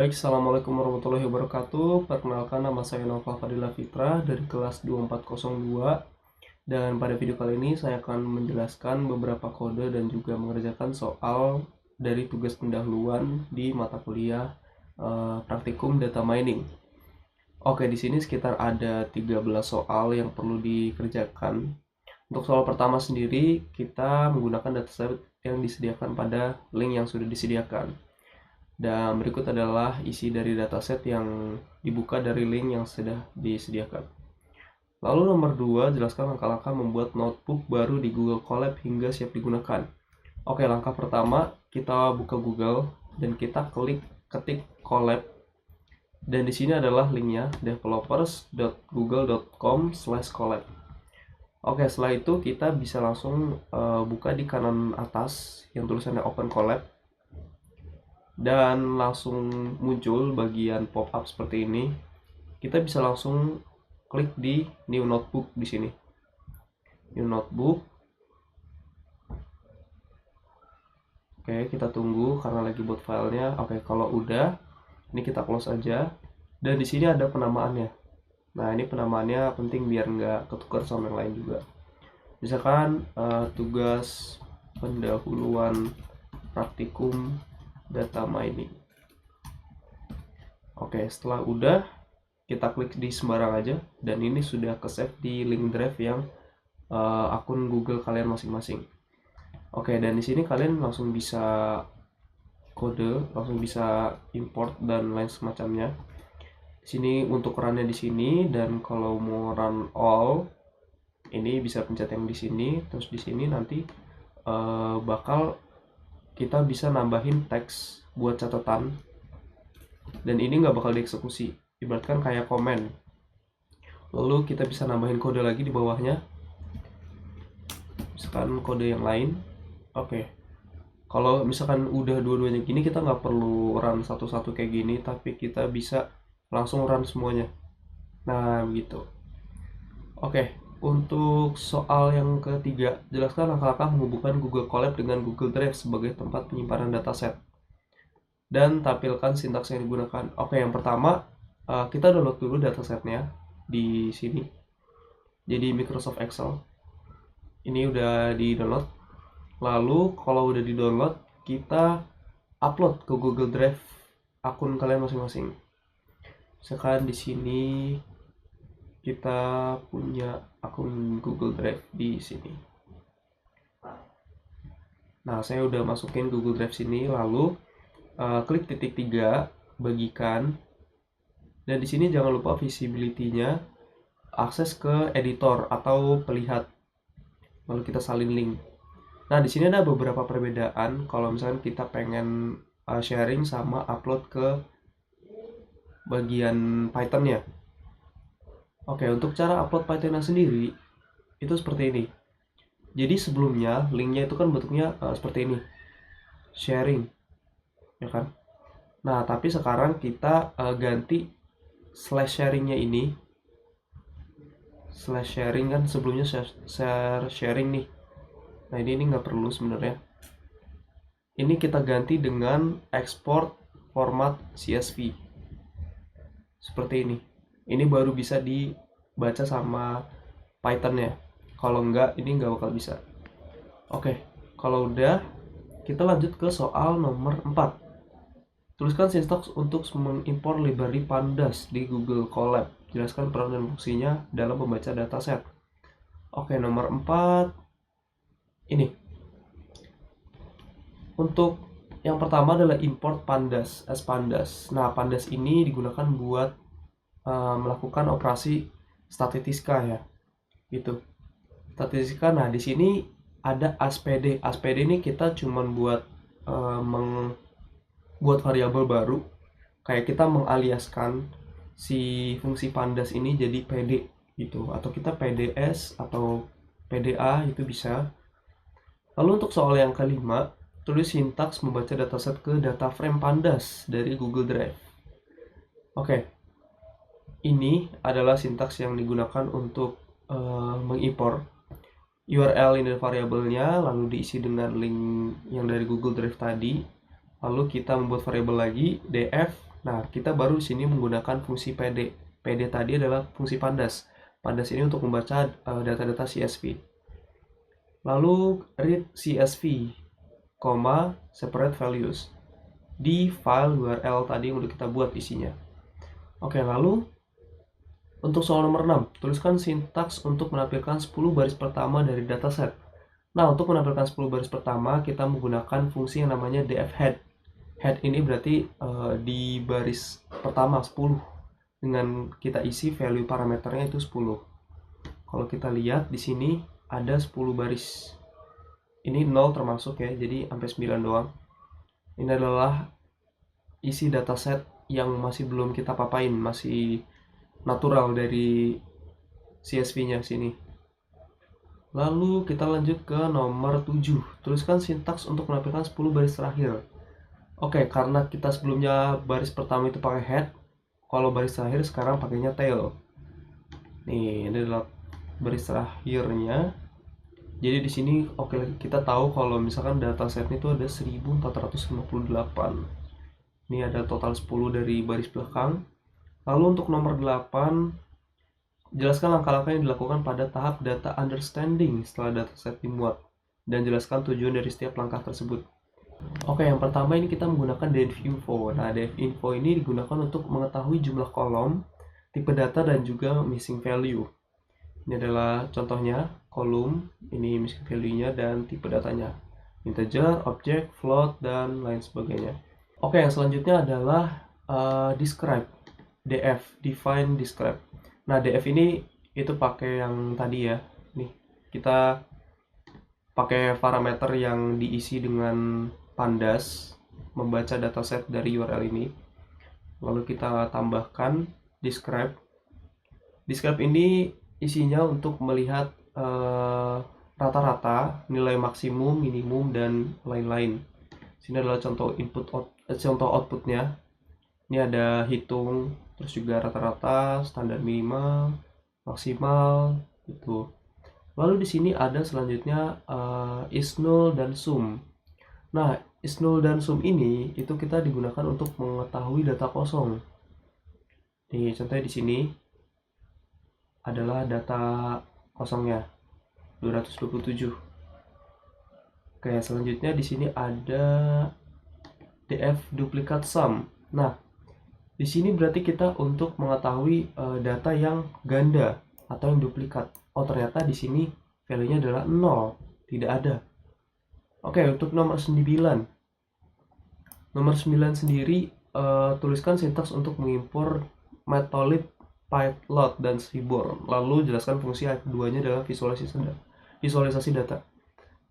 Baik, Assalamualaikum warahmatullahi wabarakatuh. Perkenalkan, nama saya Nova Fadila Fitra dari kelas 2402. Dan pada video kali ini saya akan menjelaskan beberapa kode dan juga mengerjakan soal dari tugas pendahuluan di mata kuliah praktikum data mining. Oke, di sini sekitar ada 13 soal yang perlu dikerjakan. Untuk soal pertama sendiri, kita menggunakan dataset yang disediakan pada link yang sudah disediakan. Dan berikut adalah isi dari dataset yang dibuka dari link yang sudah disediakan. Lalu nomor 2, jelaskan langkah-langkah membuat notebook baru di Google Colab hingga siap digunakan. Oke, langkah pertama, kita buka Google dan kita ketik Colab. Dan di sini adalah linknya developers.google.com/colab. Oke, setelah itu kita bisa langsung buka di kanan atas yang tulisannya Open Colab. Dan langsung muncul bagian pop-up seperti ini. Kita bisa langsung klik di New Notebook di sini. New Notebook. Oke, kita tunggu karena lagi buat filenya. Oke, kalau udah, ini kita close aja. Dan di sini ada penamaannya. Nah, ini penamaannya penting biar nggak ketukar sama yang lain juga. Misalkan tugas pendahuluan praktikum data mining. Oke, setelah udah, kita klik di sembarang aja dan ini sudah ke save di link drive yang akun Google kalian masing-masing. Oke, dan di sini kalian langsung bisa kode, langsung bisa import dan lain semacamnya. Di sini untuk runnya di sini, dan kalau mau run all, ini bisa pencet yang di sini, terus di sini nanti bakal kita bisa nambahin teks buat catatan, dan ini nggak bakal dieksekusi, ibaratkan kayak komen. Lalu kita bisa nambahin kode lagi di bawahnya, misalkan kode yang lain. Oke, kalau misalkan udah dua-duanya gini, kita nggak perlu run satu-satu kayak gini, tapi kita bisa langsung run semuanya. Nah, begitu. Oke, untuk soal yang ketiga, jelaskan langkah-langkah menghubungkan Google Colab dengan Google Drive sebagai tempat penyimpanan dataset. Dan tampilkan sintaks yang digunakan. Oke, yang pertama, kita download dulu datasetnya di sini. Jadi Microsoft Excel. Ini udah di-download. Lalu, kalau udah di-download, kita upload ke Google Drive akun kalian masing-masing. Misalkan di sini kita punya akun Google Drive di sini. Nah, saya udah masukin Google Drive sini, lalu klik titik 3, bagikan. Dan di sini jangan lupa visibility-nya akses ke editor atau pelihat. Lalu kita salin link. Nah, di sini ada beberapa perbedaan kalau misalkan kita pengen sharing sama upload ke bagian Python-nya. Oke, untuk cara upload Python-nya sendiri itu seperti ini. Jadi sebelumnya linknya itu kan bentuknya seperti ini, sharing, ya kan? Nah, tapi sekarang kita ganti slash sharingnya ini, slash sharing kan sebelumnya share sharing nih. Nah, ini nggak perlu sebenarnya. Ini kita ganti dengan export format CSV seperti ini. Ini baru bisa dibaca sama Python-nya. Kalau enggak, ini nggak bakal bisa. Oke, kalau udah, kita lanjut ke soal nomor 4. Tuliskan sintaks untuk mengimpor library pandas di Google Colab. Jelaskan peran dan fungsinya dalam membaca dataset. Oke, nomor 4. Ini. Untuk yang pertama adalah import pandas as pandas. Nah, pandas ini digunakan buat melakukan operasi statistika ya, gitu. Statistika. Nah, di sini ada aspd. Aspd ini kita cuman buat buat variabel baru, kayak kita mengaliaskan si fungsi pandas ini jadi pd gitu, atau kita pds atau pda itu bisa. Lalu untuk soal yang kelima, tulis sintaks membaca dataset ke data frame pandas dari Google Drive. Oke, ini adalah sintaks yang digunakan untuk mengimpor URL ini variabelnya, lalu diisi dengan link yang dari Google Drive tadi. Lalu kita membuat variabel lagi, df, Nah, kita baru di sini menggunakan fungsi PD. PD tadi adalah fungsi pandas. Pandas ini untuk membaca data-data CSV. Lalu read CSV, separate values di file URL tadi yang udah kita buat isinya. Oke, lalu untuk soal nomor 6, tuliskan sintaks untuk menampilkan 10 baris pertama dari dataset. Nah, untuk menampilkan 10 baris pertama, kita menggunakan fungsi yang namanya dfHead. Head ini berarti di baris pertama 10 dengan kita isi value parameternya itu 10. Kalau kita lihat di sini ada 10 baris. Ini 0 termasuk ya, jadi sampai 9 doang. Ini adalah isi dataset yang masih belum kita papain, masih natural dari CSV-nya sini. Lalu kita lanjut ke nomor 7. Tuliskan sintaks untuk menampilkan 10 baris terakhir. Oke, karena kita sebelumnya baris pertama itu pakai head, kalau baris terakhir sekarang pakainya tail. Nih, ini adalah baris terakhirnya. Jadi di sini kita tahu kalau misalkan datasetnya itu ada 1458. Ini ada total 10 dari baris belakang. Lalu untuk nomor 8, jelaskan langkah-langkah yang dilakukan pada tahap data understanding setelah dataset dimuat dan jelaskan tujuan dari setiap langkah tersebut. Oke, yang pertama ini kita menggunakan devinfo. Nah, devinfo ini digunakan untuk mengetahui jumlah kolom, tipe data, dan juga missing value. Ini adalah contohnya, kolom, ini missing value-nya, dan tipe datanya. Integer, object, float, dan lain sebagainya. Oke, yang selanjutnya adalah describe. df, define, describe. Nah, df ini itu pakai yang tadi ya. Nih, kita pakai parameter yang diisi dengan pandas membaca dataset dari URL ini. Lalu kita tambahkan describe. Describe ini isinya untuk melihat rata-rata, nilai maksimum, minimum, dan lain-lain. Sini adalah contoh contoh outputnya. Ini ada hitung, terus juga rata-rata, standar minimal, maksimal, gitu. Lalu di sini ada selanjutnya isNull dan sum. Nah, isNull dan sum ini itu kita digunakan untuk mengetahui data kosong. Nih, contohnya di sini adalah data kosongnya 227. Oke, selanjutnya di sini ada df duplicate sum. Nah, di sini berarti kita untuk mengetahui data yang ganda atau yang duplikat. Oh, ternyata di sini value-nya adalah 0, tidak ada. Oke, untuk nomor 9. Nomor 9 sendiri tuliskan sintaks untuk mengimpor matplotlib, pyplot, dan seaborn. Lalu jelaskan fungsi keduanya adalah visualisasi data.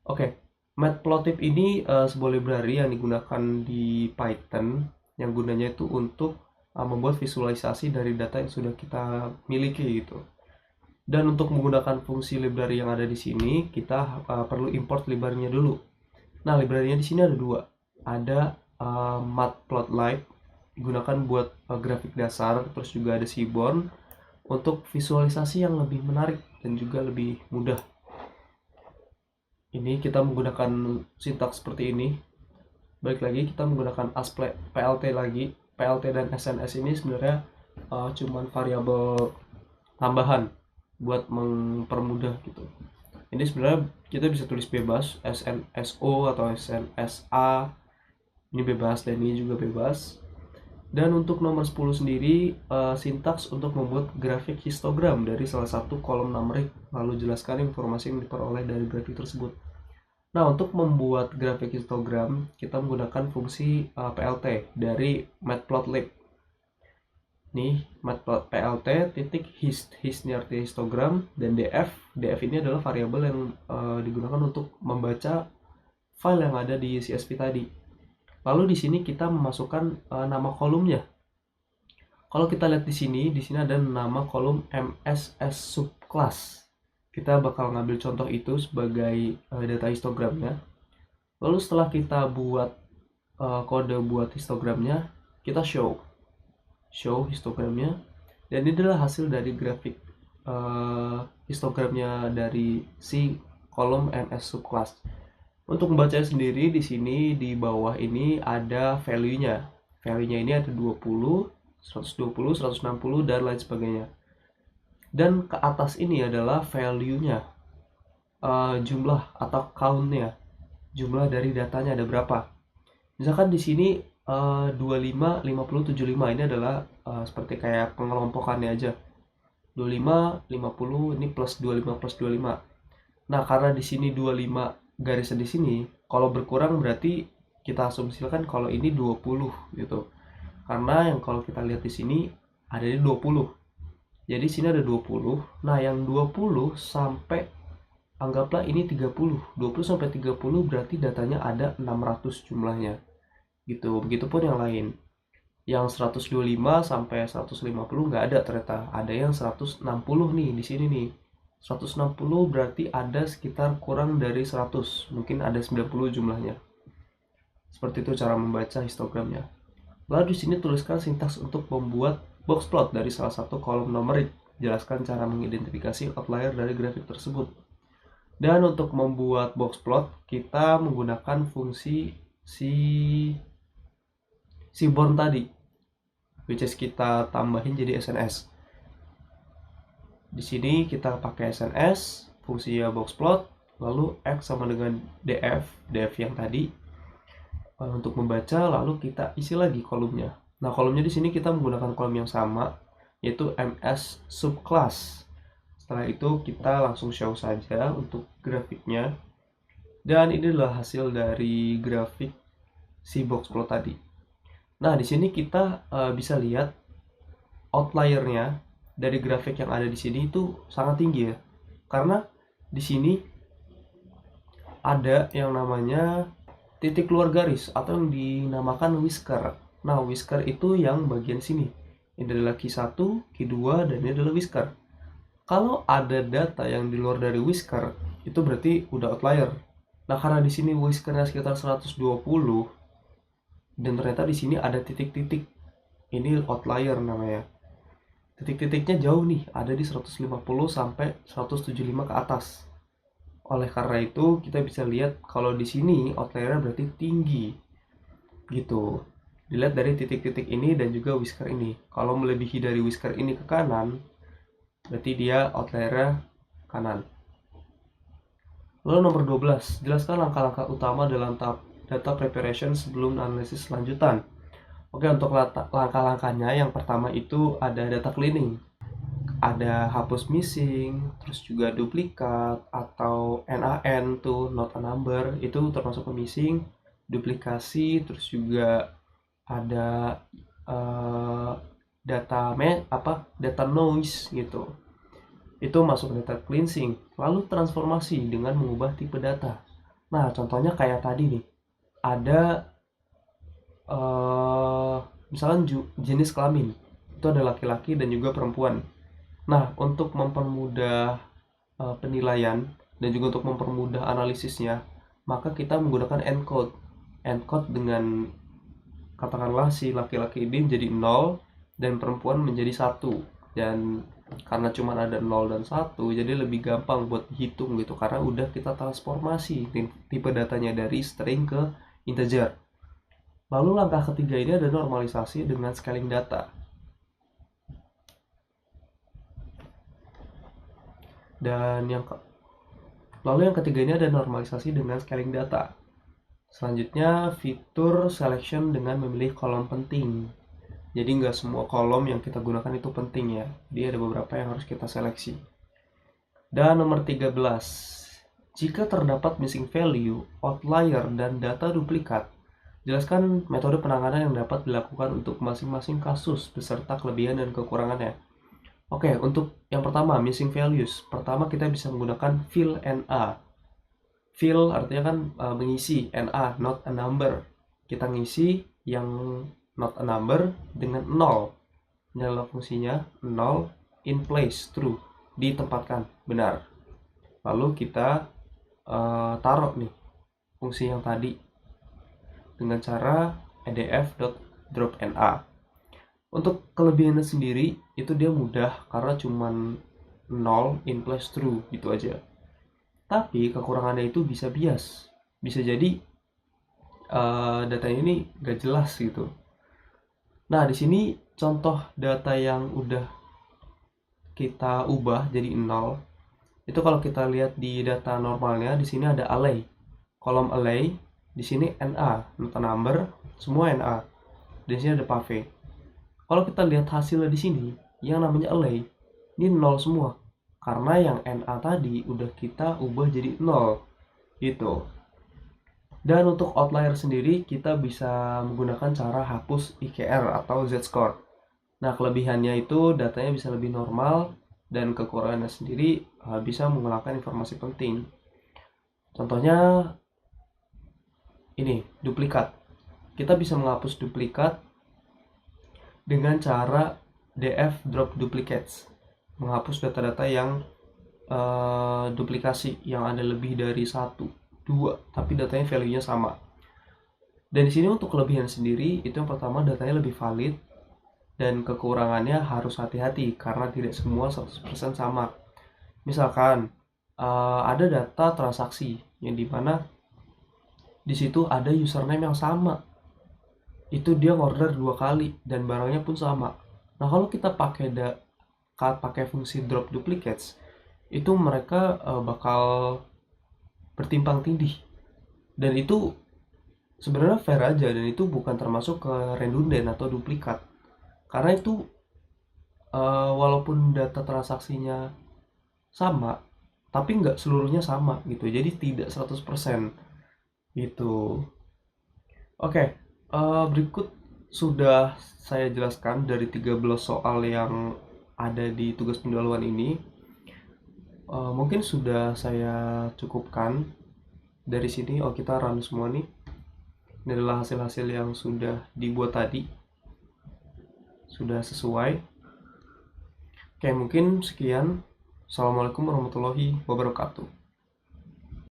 Oke, matplotlib ini sebuah library yang digunakan di Python yang gunanya itu untuk membuat visualisasi dari data yang sudah kita miliki gitu. Dan untuk menggunakan fungsi library yang ada di sini, kita perlu import library-nya dulu. Nah, library-nya di sini ada dua. Ada matplotlib digunakan buat grafik dasar, terus juga ada seaborn untuk visualisasi yang lebih menarik dan juga lebih mudah. Ini kita menggunakan sintaks seperti ini. Balik lagi kita menggunakan plt lagi. PLT dan SNS ini sebenarnya cuman variabel tambahan buat mempermudah gitu. Ini sebenarnya kita bisa tulis bebas, SNSO atau SNSA. Ini bebas dan ini juga bebas. Dan untuk nomor 10 sendiri, sintaks untuk membuat grafik histogram dari salah satu kolom numerik, lalu jelaskan informasi yang diperoleh dari grafik tersebut. Nah, untuk membuat grafik histogram, kita menggunakan fungsi plt dari matplotlib. Nih, plt titik hist ini artinya histogram, dan df ini adalah variabel yang digunakan untuk membaca file yang ada di CSV tadi. Lalu di sini kita memasukkan nama kolomnya. Kalau kita lihat di sini ada nama kolom MSS subclass. Kita bakal ngambil contoh itu sebagai data histogramnya. Lalu setelah kita buat kode buat histogramnya, kita show histogramnya, dan ini adalah hasil dari grafik histogramnya dari si kolom MS subclass. Untuk membacanya sendiri di sini di bawah ini ada value-nya. Value-nya ini ada 20, 120, 160, dan lain sebagainya. Dan ke atas ini adalah value-nya, jumlah atau count-nya, jumlah dari datanya ada berapa. Misalkan di sini 25, 50, 75 ini adalah seperti kayak pengelompokannya aja. 25, 50 ini plus 25 plus 25. Nah, karena di sini 25 garisnya di sini, kalau berkurang berarti kita asumsikan kalau ini 20 gitu. Karena yang kalau kita lihat di sini ada di 20. Jadi sini ada 20. Nah, yang 20 sampai anggaplah ini 30. 20 sampai 30 berarti datanya ada 600 jumlahnya. Gitu. Begitupun yang lain. Yang 125 sampai 150 nggak ada ternyata. Ada yang 160 nih di sini nih. 160 berarti ada sekitar kurang dari 100. Mungkin ada 90 jumlahnya. Seperti itu cara membaca histogramnya. Lalu di sini tuliskan sintaks untuk membuat box plot dari salah satu kolom numerik. Jelaskan cara mengidentifikasi outlier dari grafik tersebut. Dan untuk membuat box plot, kita menggunakan fungsi Seaborn tadi, which is kita tambahin jadi SNS. Di sini kita pakai SNS, fungsinya box plot, lalu X sama dengan df yang tadi. Untuk membaca, lalu kita isi lagi kolomnya. Nah, kolomnya di sini kita menggunakan kolom yang sama, yaitu ms subclass. Setelah itu kita langsung show saja untuk grafiknya. Dan ini adalah hasil dari grafik si box plot tadi. Nah, di sini kita bisa lihat outliernya dari grafik yang ada di sini itu sangat tinggi ya. Karena di sini ada yang namanya titik keluar garis atau yang dinamakan whisker. Nah, whisker itu yang bagian sini. Ini adalah Q1, Q2, dan ini adalah whisker. Kalau ada data yang di luar dari whisker, itu berarti udah outlier. Nah, karena di sini whiskernya sekitar 120, dan ternyata di sini ada titik-titik. Ini outlier namanya. Titik-titiknya jauh nih, ada di 150 sampai 175 ke atas. Oleh karena itu, kita bisa lihat kalau di sini outliernya berarti tinggi. Gitu. Dilihat dari titik-titik ini dan juga whisker ini. Kalau melebihi dari whisker ini ke kanan, berarti dia outliernya kanan. Lalu nomor 12, jelaskan langkah-langkah utama dalam tahap data preparation sebelum analisis lanjutan. Oke, untuk langkah-langkahnya yang pertama itu ada data cleaning. Ada hapus missing, terus juga duplikat atau NaN tuh not a number, itu termasuk ke missing, duplikasi, terus juga ada data noise gitu. Itu masuk data cleansing. Lalu transformasi dengan mengubah tipe data. Nah, contohnya kayak tadi nih. Ada misalkan jenis kelamin. Itu ada laki-laki dan juga perempuan. Nah, untuk mempermudah penilaian dan juga untuk mempermudah analisisnya, maka kita menggunakan encode. Encode dengan katakanlah si laki-laki ini menjadi 0 dan perempuan menjadi 1. Dan karena cuma ada 0 dan 1, jadi lebih gampang buat hitung gitu karena udah kita transformasi tipe datanya dari string ke integer. Lalu langkah ketiga ini ada normalisasi dengan scaling data. Dan lalu yang ketiga ini ada normalisasi dengan scaling data. Selanjutnya fitur selection dengan memilih kolom penting. Jadi nggak semua kolom yang kita gunakan itu penting ya. Dia ada beberapa yang harus kita seleksi. Dan nomor 13, jika terdapat missing value, outlier, dan data duplikat, jelaskan metode penanganan yang dapat dilakukan untuk masing-masing kasus beserta kelebihan dan kekurangannya. Oke, untuk yang pertama, missing values. Pertama kita bisa menggunakan fill NA. Fill artinya kan mengisi, NA, not a number. Kita ngisi yang not a number dengan 0. Ini adalah fungsinya 0 in place, true. Ditempatkan, benar. Lalu kita taruh nih fungsi yang tadi dengan cara edf.dropNA. Untuk kelebihannya sendiri itu dia mudah karena cuman 0 in place true gitu aja. Tapi kekurangannya itu bisa bias. Bisa jadi datanya ini gak jelas gitu. Nah, di sini contoh data yang udah kita ubah jadi nol. Itu kalau kita lihat di data normalnya, di sini ada array. Kolom array, di sini NA, nota number, semua NA. Di sini ada pave. Kalau kita lihat hasilnya di sini, yang namanya array, ini nol semua. Karena yang NA tadi udah kita ubah jadi nol. Gitu. Dan untuk outlier sendiri, kita bisa menggunakan cara hapus IKR atau Z-score. Nah, kelebihannya itu datanya bisa lebih normal, dan kekurangannya sendiri bisa menghilangkan informasi penting. Contohnya ini, duplikat. Kita bisa menghapus duplikat dengan cara df drop duplicates. Menghapus data-data yang duplikasi, yang ada lebih dari satu, dua, tapi datanya value-nya sama. Dan di sini untuk kelebihan sendiri, itu yang pertama datanya lebih valid, dan kekurangannya harus hati-hati karena tidak semua 100% sama. Misalkan ada data transaksi yang dimana di situ ada username yang sama, itu dia order 2 kali dan barangnya pun sama. Nah, kalau kita pakai fungsi drop duplicates, itu mereka bakal bertimpang tindih, dan itu sebenarnya fair aja, dan itu bukan termasuk ke redundant atau duplikat, karena itu walaupun data transaksinya sama, tapi nggak seluruhnya sama gitu, jadi tidak 100% gitu. Oke, berikut sudah saya jelaskan dari 13 soal yang ada di tugas pendahuluan ini. Mungkin sudah saya cukupkan dari sini. Oh, kita run semua nih. Ini adalah hasil-hasil yang sudah dibuat tadi, sudah sesuai. Oke, mungkin sekian. Assalamualaikum warahmatullahi wabarakatuh.